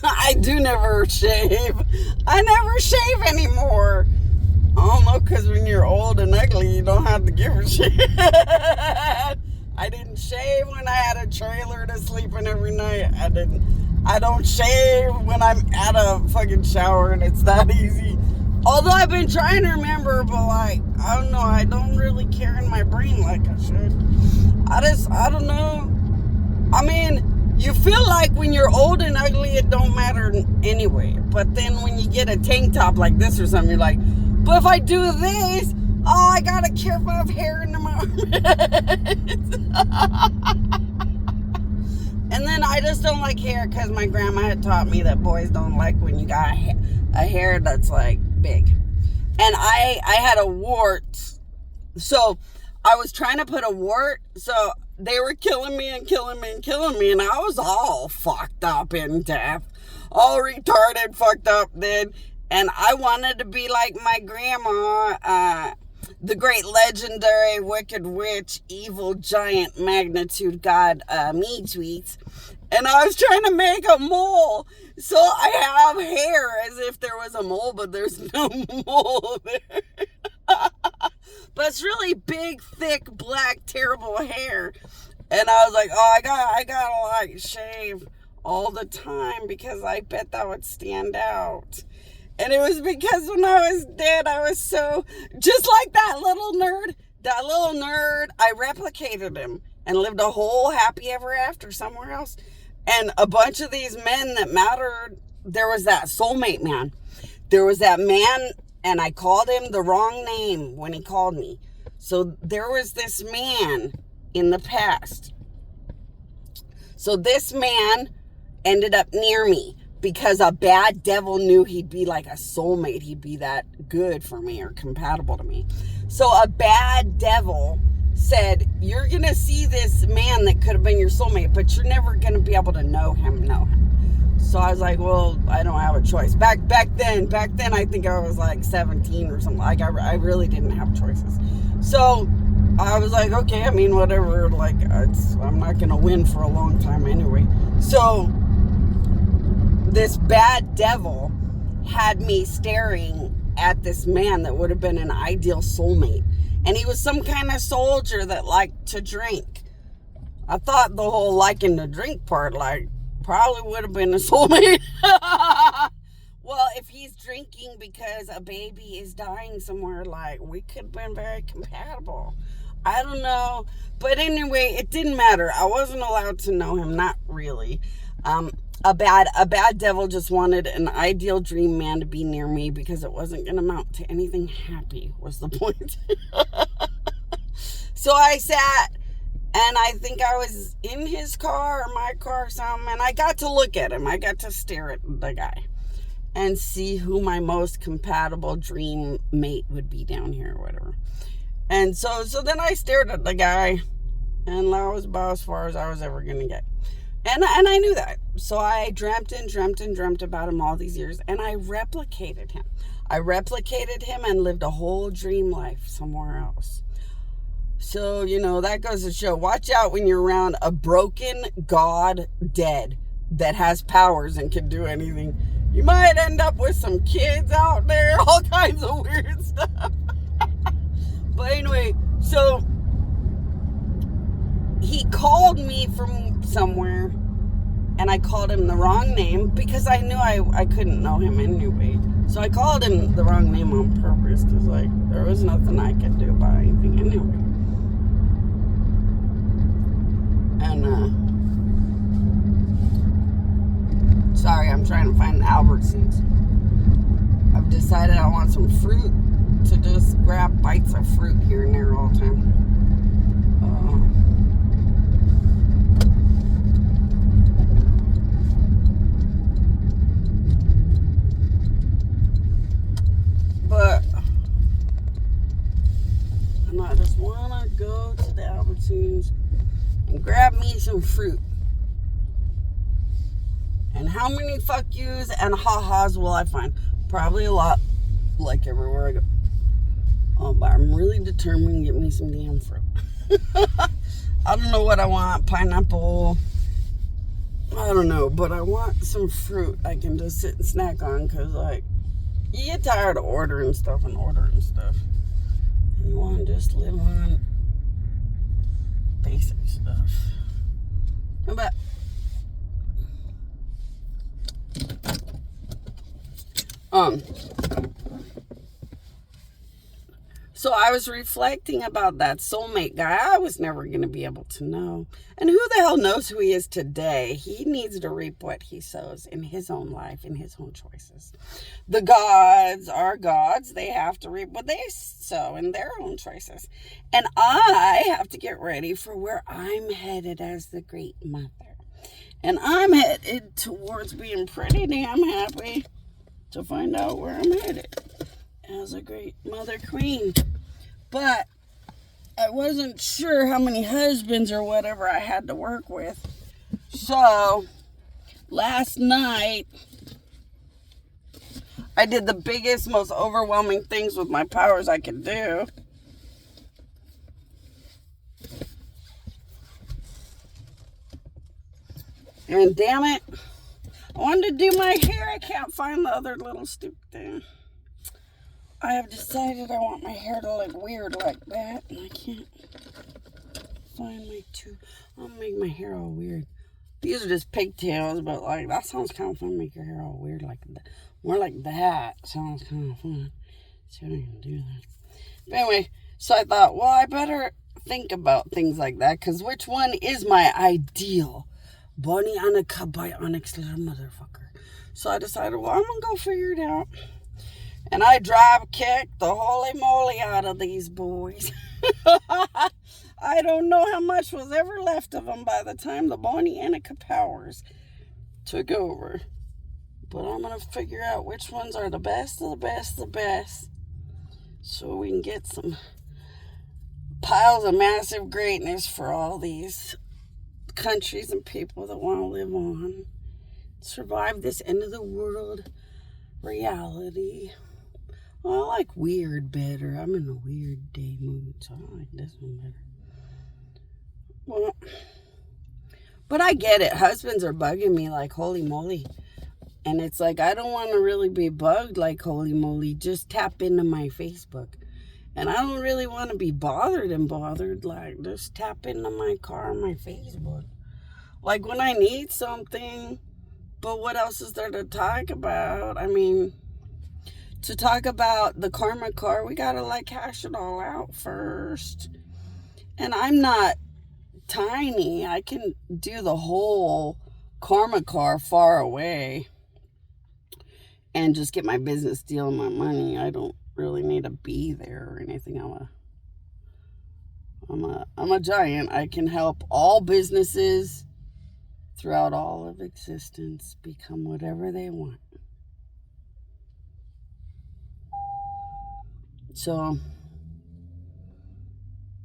I do never shave. I never shave anymore. I don't know, because when you're old and ugly, you don't have to give a shit. I didn't shave when I had a trailer to sleep in every night. I don't shave when I'm at a fucking shower, and it's that easy. Although I've been trying to remember, but like, I don't know, I don't really care in my brain like I should. I don't know. I mean, you feel like when you're old and ugly, it don't matter anyway. But then when you get a tank top like this or something, you're like, but if I do this, oh, I gotta care if I have hair in my armpits. And then I just don't like hair because my grandma had taught me that boys don't like when you got a hair that's like big. And I had a wart. So I was trying to put a wart. So they were killing me and killing me and killing me. And I was all fucked up in death. All retarded, fucked up then. And I wanted to be like my grandma, the great legendary wicked witch, evil giant magnitude god, me tweets. And I was trying to make a mole. So I have hair as if there was a mole, but there's no mole there. But it's really big, thick, black, terrible hair. And I was like, oh, I gotta like shave all the time because I bet that would stand out. And it was because when I was dead, I was so, just like that little nerd, I replicated him and lived a whole happy ever after somewhere else. And a bunch of these men that mattered, there was that soulmate man. There was that man, and I called him the wrong name when he called me. So there was this man in the past. So this man ended up near me. Because a bad devil knew he'd be like a soulmate. He'd be that good for me or compatible to me. So a bad devil said, you're going to see this man that could have been your soulmate, but you're never going to be able to know him. So I was like, well, I don't have a choice. Back then, I think I was like 17 or something. Like I really didn't have choices. So I was like, okay, I mean, whatever. Like, I'm not going to win for a long time anyway. So this bad devil had me staring at this man that would have been an ideal soulmate. And he was some kind of soldier that liked to drink. I thought the whole liking to drink part, like, probably would have been a soulmate. Well, if he's drinking because a baby is dying somewhere, like, we could have been very compatible. I don't know. But anyway, it didn't matter. I wasn't allowed to know him. Not really. A bad devil just wanted an ideal dream man to be near me because it wasn't going to amount to anything happy, was the point. So I sat, and I think I was in his car or my car or something, and I got to look at him. I got to stare at the guy and see who my most compatible dream mate would be down here or whatever. And so then I stared at the guy, and that was about as far as I was ever going to get. And I knew that. So I dreamt about him all these years. And I replicated him. And lived a whole dream life somewhere else. So, that goes to show. Watch out when you're around a broken god dead that has powers and can do anything. You might end up with some kids out there. All kinds of weird stuff. But anyway, so he called me from somewhere, and I called him the wrong name because I knew I couldn't know him anyway. So I called him the wrong name on purpose because, like, there was nothing I could do about anything anyway. And, sorry, I'm trying to find the Albertsons. I've decided I want some fruit to just grab bites of fruit here and there all the time. But I just want to go to the Albertsons and grab me some fruit. And how many fuck yous and ha-has will I find? Probably a lot, like everywhere I go. Oh, but I'm really determined to get me some damn fruit. I don't know what I want. Pineapple, I don't know, but I want some fruit I can just sit and snack on, because, like, you get tired of ordering stuff. And you want to just live on basic stuff. But so I was reflecting about that soulmate guy. I was never going to be able to know. And who the hell knows who he is today? He needs to reap what he sows in his own life, in his own choices. The gods are gods. They have to reap what they sow in their own choices. And I have to get ready for where I'm headed as the great mother. And I'm headed towards being pretty damn happy to find out where I'm headed as a great mother queen. But I wasn't sure how many husbands or whatever I had to work with. So last night I did the biggest, most overwhelming things with my powers I could do. And damn it, I wanted to do my hair. I can't find the other little stupid thing. I have decided I want my hair to look weird like that, and I can't find my two. I'll make my hair all weird. These are just pigtails, but like that sounds kind of fun. Make your hair all weird like that. More like that sounds kind of fun. See if I can do that. But anyway, so I thought, well, I better think about things like that, because which one is my ideal Bonnie Annika Bionics little motherfucker? So I decided, well, I'm gonna go figure it out. And I drop kicked the holy moly out of these boys. I don't know how much was ever left of them by the time the Bonnie Annika powers took over. But I'm going to figure out which ones are the best of the best of the best, so we can get some piles of massive greatness for all these countries and people that want to live on. Survive this end of the world reality. Well, I like weird better. I'm in a weird day mood, so I like this one better. Well, but I get it. Husbands are bugging me like holy moly. And it's like, I don't want to really be bugged like holy moly. Just tap into my Facebook. And I don't really want to be bothered. Like, just tap into my car and my Facebook. Like, when I need something. But what else is there to talk about? I mean, to talk about the karma car, we gotta like hash it all out first. And I'm not tiny. I can do the whole karma car far away and just get my business deal and my money. I don't really need to be there or anything. I'm a giant. I can help all businesses throughout all of existence become whatever they want. So,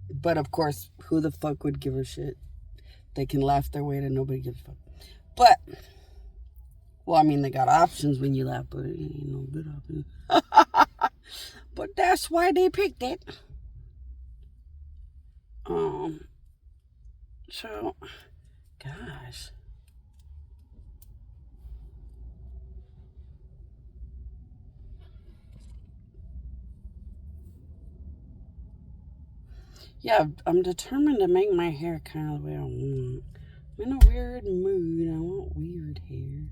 but of course, who the fuck would give a shit? They can laugh their way to nobody gives a fuck. But, well, I mean, they got options when you laugh, but it ain't no good option. But that's why they picked it. So, gosh. Yeah, I'm determined to make my hair kind of the way I want. I'm in a weird mood. I want weird hair.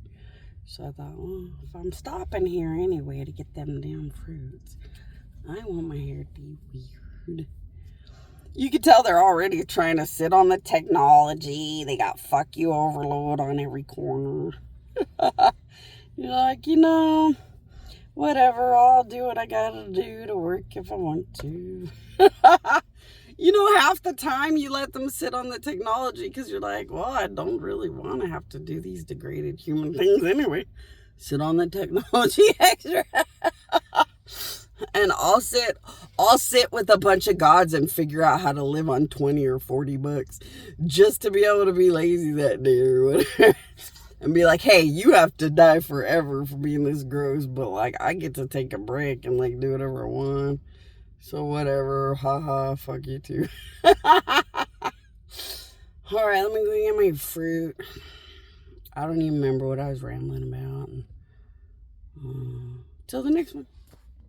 So I thought, well, if I'm stopping here anyway to get them damn fruits, I want my hair to be weird. You can tell they're already trying to sit on the technology. They got fuck you overload on every corner. You're like, whatever, I'll do what I gotta do to work if I want to. Half the time you let them sit on the technology because you're like, well, I don't really want to have to do these degraded human things anyway. Sit on the technology extra. And I'll sit with a bunch of gods and figure out how to live on 20 or 40 bucks just to be able to be lazy that day or whatever. And be like, hey, you have to die forever for being this gross, but like I get to take a break and like do whatever I want. So whatever, haha, fuck you too. Alright, let me go get my fruit. I don't even remember what I was rambling about. Till the next one.